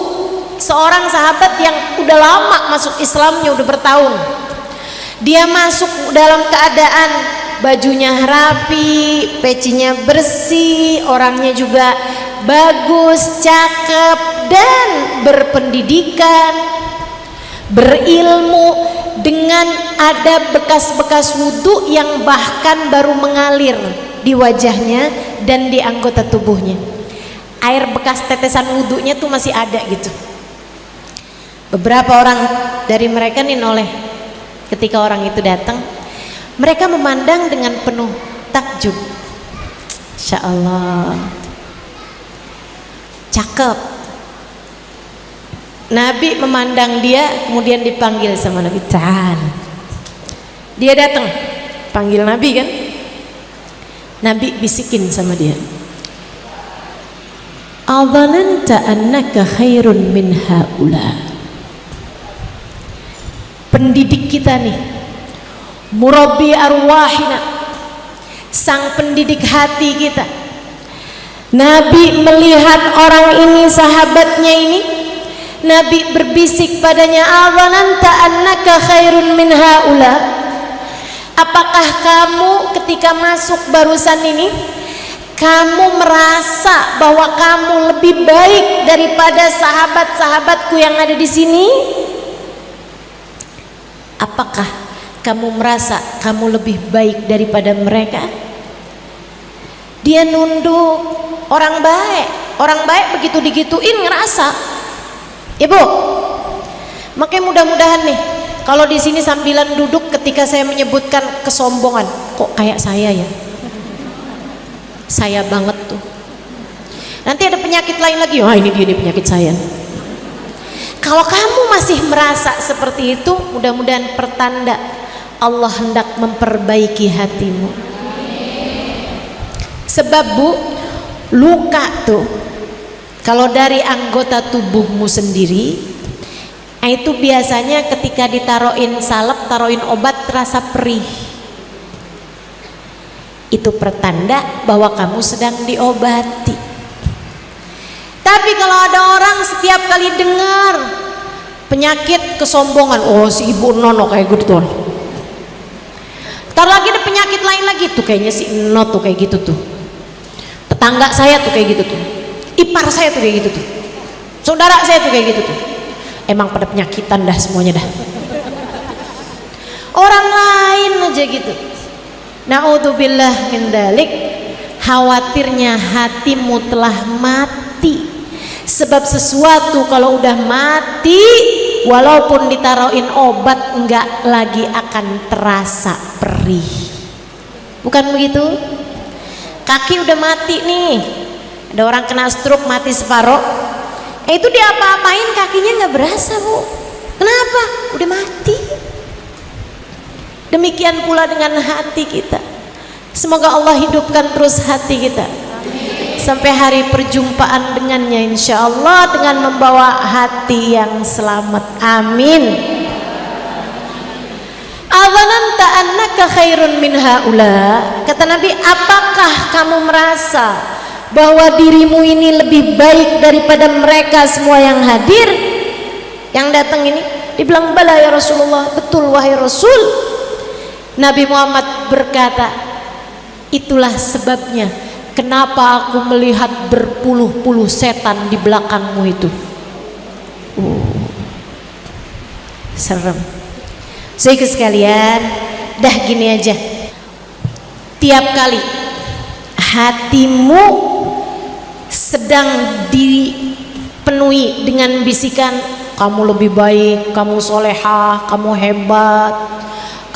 seorang sahabat yang udah lama masuk Islamnya, udah bertahun. Dia masuk dalam keadaan bajunya rapi, pecinya bersih, orangnya juga bagus, cakep, dan berpendidikan, berilmu, dengan ada bekas-bekas wudhu yang bahkan baru mengalir di wajahnya dan di anggota tubuhnya. Air bekas tetesan wudhunya tuh masih ada gitu. Beberapa orang dari mereka nih noleh ketika orang itu datang. Mereka memandang dengan penuh takjub. Insya Allah, cakep. Nabi memandang dia, kemudian dipanggil sama Nabi. Dia datang, panggil Nabi kan. Nabi bisikin sama dia, "Adhananta annaka khairun min haula." Pendidik kita nih, murabbi arwahina, sang pendidik hati kita. Nabi melihat orang ini, sahabatnya ini, Nabi berbisik padanya, "Adhananta annaka khairun min haula." Apakah kamu ketika masuk barusan ini, kamu merasa bahwa kamu lebih baik daripada sahabat-sahabatku yang ada di sini? Apakah kamu merasa kamu lebih baik daripada mereka? Dia nunduk, orang baik begitu digituin ngerasa. Ya Bu, makanya mudah-mudahan nih, kalau di sini sambilan duduk ketika saya menyebutkan kesombongan, kok kayak saya ya? Saya banget tuh. Nanti ada penyakit lain lagi, wah ini dia nih penyakit saya. Kalau kamu masih merasa seperti itu, mudah-mudahan pertanda Allah hendak memperbaiki hatimu. Sebab Bu, luka tuh kalau dari anggota tubuhmu sendiri, itu biasanya ketika ditaruhin salep, taruhin obat terasa perih. Itu pertanda bahwa kamu sedang diobati. Tapi kalau ada orang setiap kali dengar penyakit kesombongan, oh si Ibu Nono kayak gitu tuh. Ntar lagi ada penyakit lain lagi tuh, kayaknya si Eno tuh kayak gitu tuh. Tetangga saya tuh kayak gitu tuh. Ipar saya tuh kayak gitu tuh, saudara saya tuh kayak gitu tuh. Emang pada penyakitan dah semuanya dah. Orang lain aja gitu. Na'udzubillah min dzalik. Khawatirnya hatimu telah mati. Sebab sesuatu kalau udah mati, walaupun ditaruhin obat enggak lagi akan terasa perih. Bukan begitu? Kaki udah mati nih, ada orang kena stroke mati separoh, itu diapa-apain kakinya nggak berasa Bu. Kenapa? Udah mati. Demikian pula dengan hati kita. Semoga Allah hidupkan terus hati kita. sampai hari perjumpaan dengannya insya Allah dengan membawa hati yang selamat. Amin. Adhananta annaka khairun min haula. Kata Nabi, apakah kamu merasa bahwa dirimu ini lebih baik daripada mereka semua yang hadir, yang datang ini? Dibilang, bala ya Rasulullah, betul wahai Rasul. Nabi Muhammad berkata, itulah sebabnya kenapa aku melihat berpuluh-puluh setan di belakangmu itu. Serem. Saudara sekalian, dah gini aja. Tiap kali hatimu sedang dipenuhi dengan bisikan, kamu lebih baik, kamu solehah, kamu hebat,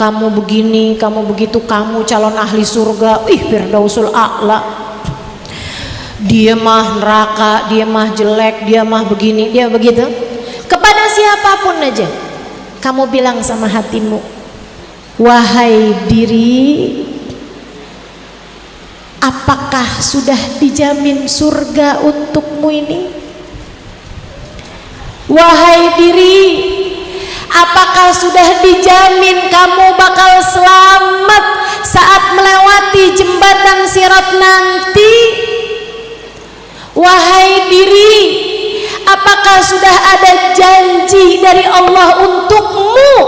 kamu begini, kamu begitu, kamu calon ahli surga, Firdausul A'la, dia mah neraka, dia mah jelek, dia mah begini, dia begitu. Kepada siapapun aja kamu bilang sama hatimu, wahai diri, apakah sudah dijamin surga untukmu ini? Wahai diri, apakah sudah dijamin kamu bakal selamat saat melewati jembatan Sirat nanti? Wahai diri, apakah sudah ada janji dari Allah untukmu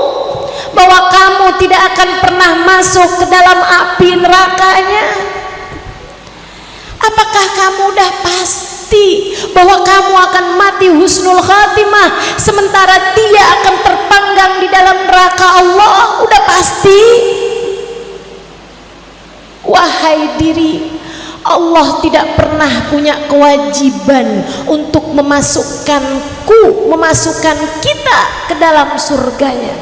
bahwa kamu tidak akan pernah masuk ke dalam api nerakanya? Apakah kamu udah pasti bahwa kamu akan mati husnul khatimah sementara dia akan terpanggang di dalam neraka Allah? Udah pasti? Wahai diri, Allah tidak pernah punya kewajiban untuk memasukkan kita ke dalam surganya.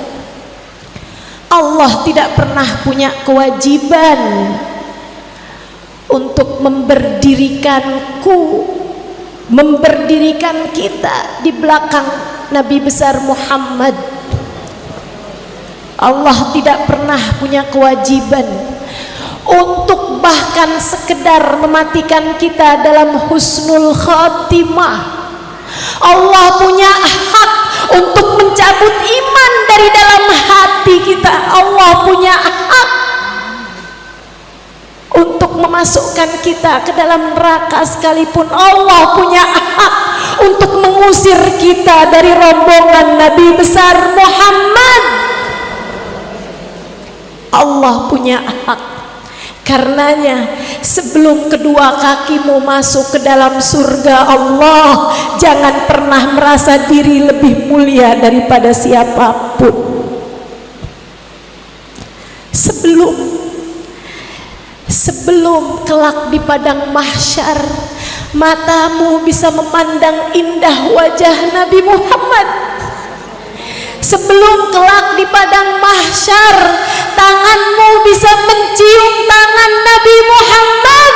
Allah tidak pernah punya kewajiban untuk memberdirikan kita di belakang Nabi besar Muhammad. Allah tidak pernah punya kewajiban untuk bahkan sekedar mematikan kita dalam husnul khatimah. Allah punya hak untuk mencabut iman dari dalam hati kita. Allah punya hak untuk memasukkan kita ke dalam neraka sekalipun. Allah punya hak untuk mengusir kita dari rombongan Nabi besar Muhammad. Allah punya hak. Karenanya sebelum kedua kakimu masuk ke dalam surga Allah, jangan pernah merasa diri lebih mulia daripada siapapun. Sebelum kelak di padang mahsyar matamu bisa memandang indah wajah Nabi Muhammad, sebelum kelak di padang mahsyar tanganmu bisa mencium tangan Nabi Muhammad,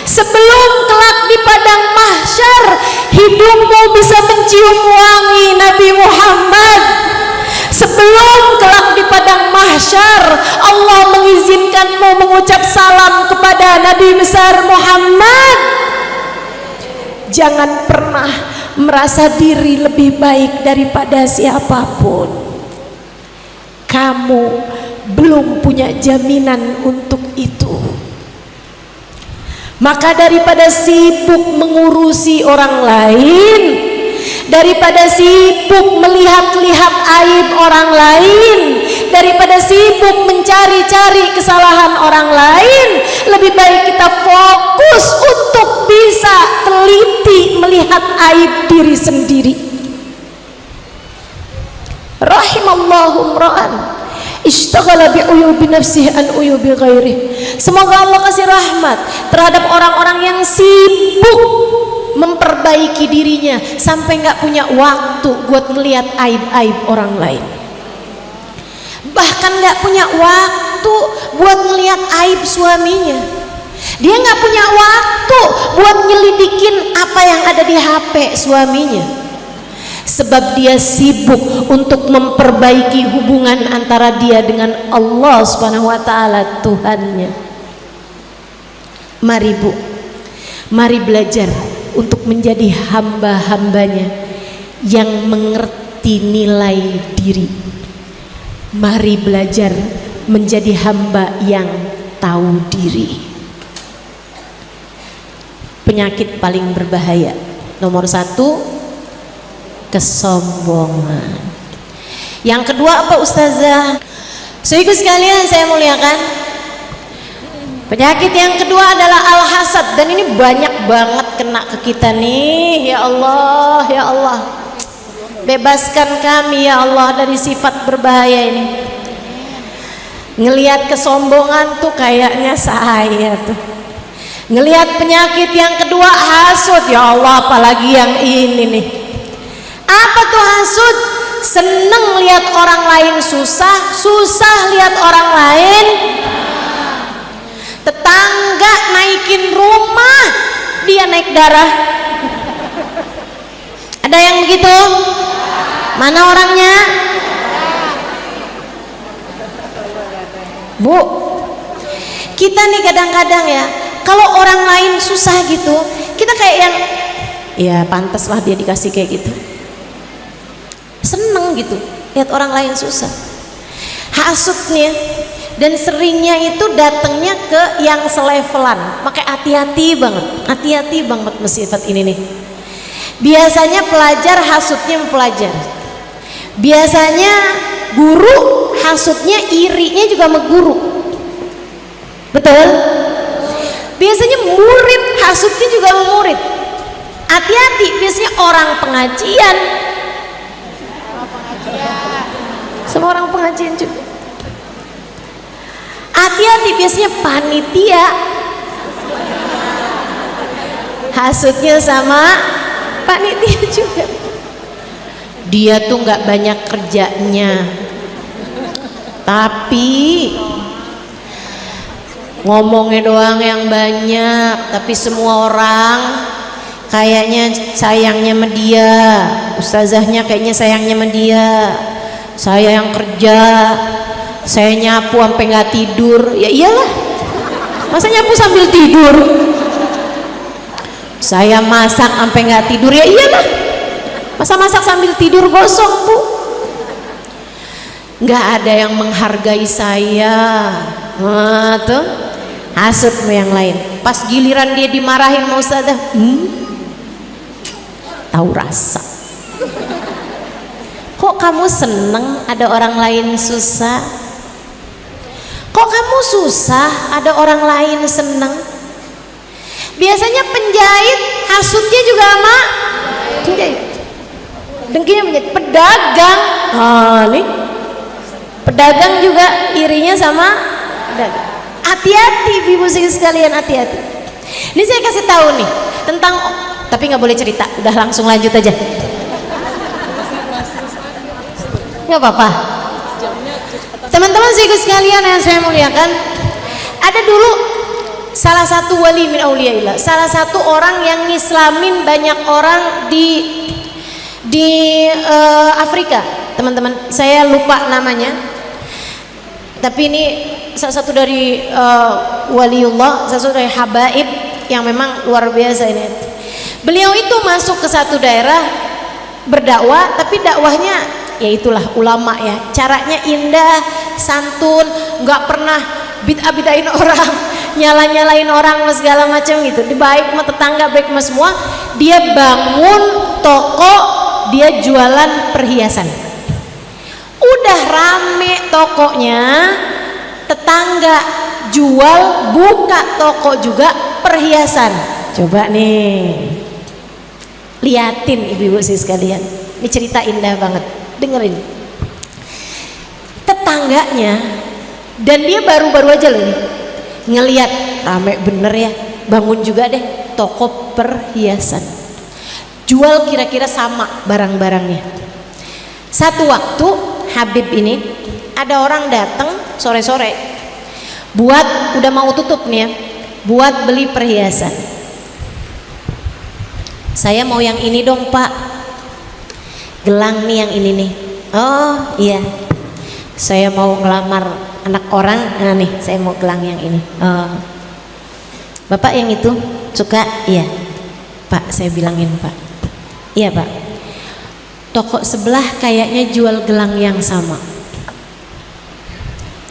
sebelum kelak di padang mahsyar hidungmu bisa mencium wangi Nabi Muhammad, sebelum kelak di padang mahsyar Allah mengizinkanmu mengucap salam kepada Nabi besar Muhammad, jangan pernah merasa diri lebih baik daripada siapapun. Kamu belum punya jaminan untuk itu. Maka daripada sibuk mengurusi orang lain, daripada sibuk melihat-lihat aib orang lain, daripada sibuk mencari-cari kesalahan orang lain, lebih baik kita fokus untuk bisa teliti melihat aib diri sendiri. Rahimallahu imra'an ishtaghala bi'uyubi nafsihi an uyubi ghairih. Semoga Allah kasih rahmat terhadap orang-orang yang sibuk memperbaiki dirinya sampai nggak punya waktu buat melihat aib-aib orang lain, bahkan nggak punya waktu buat melihat aib suaminya. Dia nggak punya waktu buat nyelidikin apa yang ada di HP suaminya, sebab dia sibuk untuk memperbaiki hubungan antara dia dengan Allah Subhanahu wa taala, Tuhannya. Mari Bu, Mari belajar untuk menjadi hamba-hambanya yang mengerti nilai diri. Mari belajar menjadi hamba yang tahu diri. Penyakit paling berbahaya nomor 1, kesombongan. Yang kedua apa Ustazah? Saudaraku sekalian saya muliakan, penyakit yang kedua adalah al-hasad, dan ini banyak banget kena ke kita nih. Ya Allah, ya Allah, bebaskan kami ya Allah dari sifat berbahaya ini. Ngelihat kesombongan tuh kayaknya saya tuh. Ngelihat penyakit yang kedua hasud, ya Allah, apalagi yang ini nih. Apa tuh hasud? Seneng lihat orang lain susah, susah lihat orang lain. Tetangga naikin rumah, dia naik darah. Ada yang begitu? Mana orangnya? Bu, kita nih kadang-kadang ya, kalau orang lain susah gitu, kita kayak yang, ya pantas lah dia dikasih kayak gitu. Seneng gitu lihat orang lain susah. Hasudnya dan seringnya itu datangnya ke yang selevelan. Makanya hati-hati banget sifat ini nih. Biasanya pelajar hasudnya mempelajar. Biasanya guru hasudnya irinya juga sama guru. Betul? Biasanya murid hasudnya juga sama murid. Hati-hati, biasanya orang pengajian sama orang pengajian juga. Hati-hati, biasanya panitia hasudnya sama panitia juga. Dia tuh nggak banyak kerjanya, tapi ngomongnya doang yang banyak, tapi semua orang kayaknya sayangnya sama dia. Ustazahnya kayaknya sayangnya sama dia. Saya yang kerja, saya nyapu sampai nggak tidur. Ya iyalah, masa nyapu sambil tidur? Saya masak sampai nggak tidur. Ya iyalah, masa masak sambil tidur gosong bu? Nggak ada yang menghargai saya. Nah, tuh hasud sama yang lain. Pas giliran dia dimarahin mau Ustazah, tahu rasa. Kok kamu seneng ada orang lain susah? Kok kamu susah ada orang lain seneng? Biasanya penjahit hasudnya juga sama penjahit. Dengkinya menjadi pedagang. Nih pedagang juga irinya sama pedagang. Hati-hati ibu sekalian, hati-hati. Ini saya kasih tahu nih tentang, tapi nggak boleh cerita, udah langsung lanjut aja. Nggak apa-apa. Teman-teman sekalian yang saya muliakan, ada dulu salah satu wali min auliyaillah, salah satu orang yang ngislamin banyak orang di Afrika, teman-teman. Saya lupa namanya, tapi ini salah satu dari waliullah, salah satu dari habaib yang memang luar biasa ini. Beliau itu masuk ke satu daerah berdakwah, tapi dakwahnya ya itulah ulama ya, caranya indah, santun, nggak pernah bid'ah-bid'ahin orang, nyala-nyalain orang segala macam gitu. Baik sama tetangga, baik sama semua. Dia bangun toko, dia jualan perhiasan. Udah rame tokonya, tetangga jual, buka toko juga perhiasan. Coba nih liatin ibu-ibu sih sekalian, ini cerita indah banget, dengerin. Tetangganya, dan dia baru-baru aja loh nih ngeliat rame bener ya, bangun juga deh toko perhiasan, jual kira-kira sama barang-barangnya. Satu waktu Habib ini ada orang datang sore-sore buat, udah mau tutup nih ya, buat beli perhiasan. Saya mau yang ini dong pak, gelang nih yang ini nih. Oh iya, saya mau ngelamar anak orang, nah nih saya mau gelang yang ini. Oh, bapak yang itu, Suka? Iya Pak, saya bilangin Pak. Iya Pak, toko sebelah kayaknya jual gelang yang sama.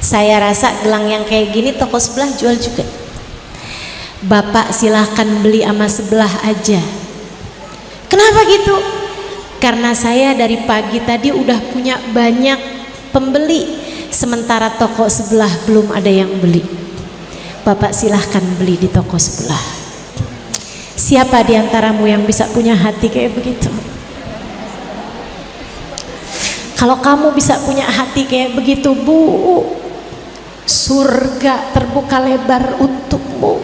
Saya rasa gelang yang kayak gini toko sebelah jual juga. Bapak silahkan beli sama sebelah aja. Kenapa gitu? Karena saya dari pagi tadi udah punya banyak pembeli, sementara toko sebelah belum ada yang beli. Bapak silahkan beli di toko sebelah. Siapa di antaramu yang bisa punya hati kayak begitu? Kalau kamu bisa punya hati kayak begitu, Bu, surga terbuka lebar untukmu.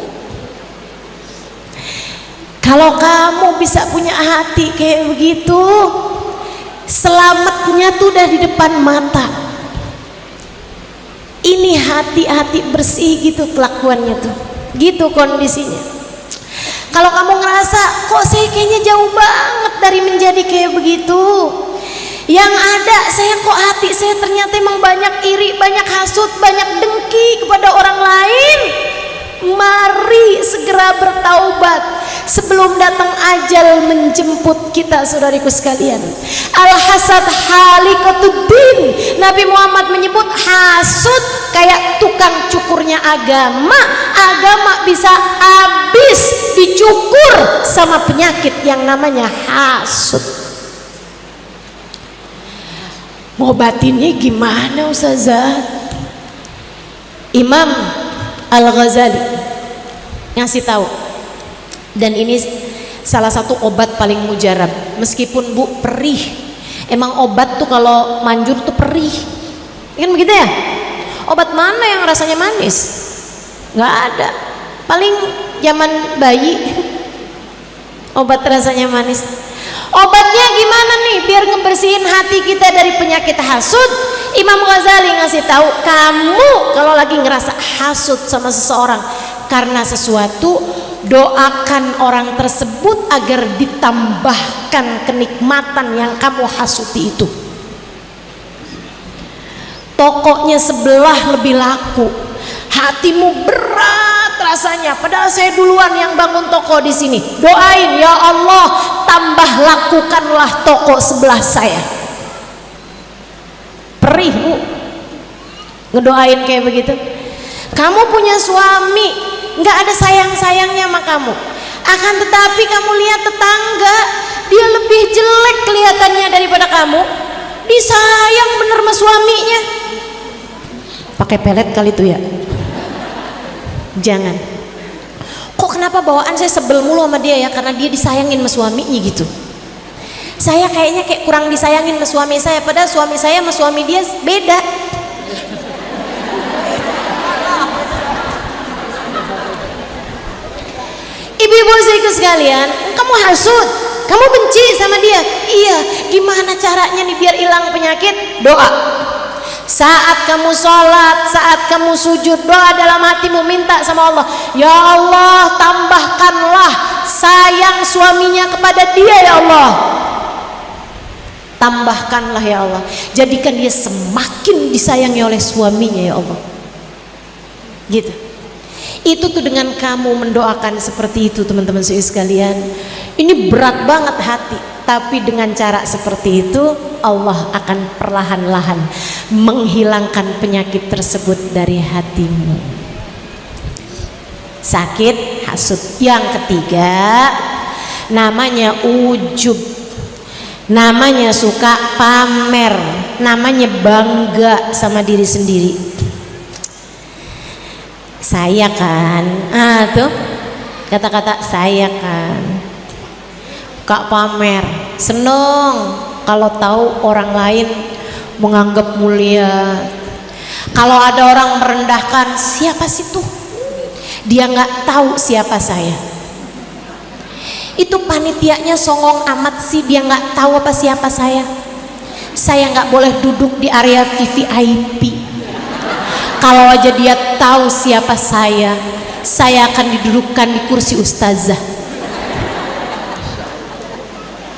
Kalau kamu bisa punya hati kayak begitu, selamatnya tuh udah di depan mata. Ini hati-hati bersih gitu kelakuannya tuh, gitu kondisinya. Kalau kamu ngerasa kok saya kayaknya jauh banget dari menjadi kayak begitu, yang ada saya kok hati saya ternyata emang banyak iri, banyak hasut, banyak dengki kepada orang lain, mari segera bertaubat sebelum datang ajal menjemput kita, saudariku sekalian. Al-hasad halikatuddin. Nabi Muhammad menyebut hasud kayak tukang cukurnya agama. Agama bisa habis dicukur sama penyakit yang namanya hasud. Ngobatinnya gimana Ustazah? Imam Al-Ghazali ngasih tahu, dan ini salah satu obat paling mujarab. Meskipun Bu perih, emang obat tuh kalau manjur tuh perih, kan begitu ya? Obat mana yang rasanya manis? Nggak ada. Paling zaman bayi obat rasanya manis. Obatnya gimana nih biar ngebersihin hati kita dari penyakit hasud? Imam Ghazali ngasih tahu, kamu kalau lagi ngerasa hasud sama seseorang karena sesuatu, doakan orang tersebut agar ditambahkan kenikmatan yang kamu hasuti itu. Tokonya sebelah lebih laku, hatimu berat rasanya, padahal saya duluan yang bangun toko di sini. Doain, ya Allah, tambah lakukanlah toko sebelah saya. Perih Bu, ngedoain kayak begitu. Kamu punya suami, nggak ada sayang-sayangnya sama kamu, akan tetapi kamu lihat tetangga, dia lebih jelek kelihatannya daripada kamu, disayang bener sama suaminya. Pakai pelet kali itu ya? Jangan. Kok kenapa bawaan saya sebel mulu sama dia ya? Karena dia disayangin sama suaminya gitu. Saya kayaknya kayak kurang disayangin sama suami saya, padahal suami saya sama suami dia beda. Ibu-ibu saudaraku sekalian, kamu hasud, kamu benci sama dia. Iya, gimana caranya nih biar hilang penyakit? Doa. Saat kamu sholat, saat kamu sujud, doa dalam hatimu, minta sama Allah, ya Allah, tambahkanlah sayang suaminya kepada dia ya Allah. Tambahkanlah ya Allah, jadikan dia semakin disayangi oleh suaminya ya Allah. Gitu. Itu tuh dengan kamu mendoakan seperti itu, teman-teman sekalian, ini berat banget hati, tapi dengan cara seperti itu Allah akan perlahan-lahan menghilangkan penyakit tersebut dari hatimu. Sakit hasud. Yang ketiga namanya ujub, namanya suka pamer, namanya bangga sama diri sendiri. Saya kan, tuh kata-kata saya kan, Kak pamer, seneng kalau tahu orang lain menganggap mulia. Kalau ada orang merendahkan, siapa sih tuh? Dia nggak tahu siapa saya. Itu panitianya songong amat sih, dia nggak tahu apa siapa saya. Saya nggak boleh duduk di area VVIP. Kalau aja dia tahu siapa saya akan didudukkan di kursi ustazah.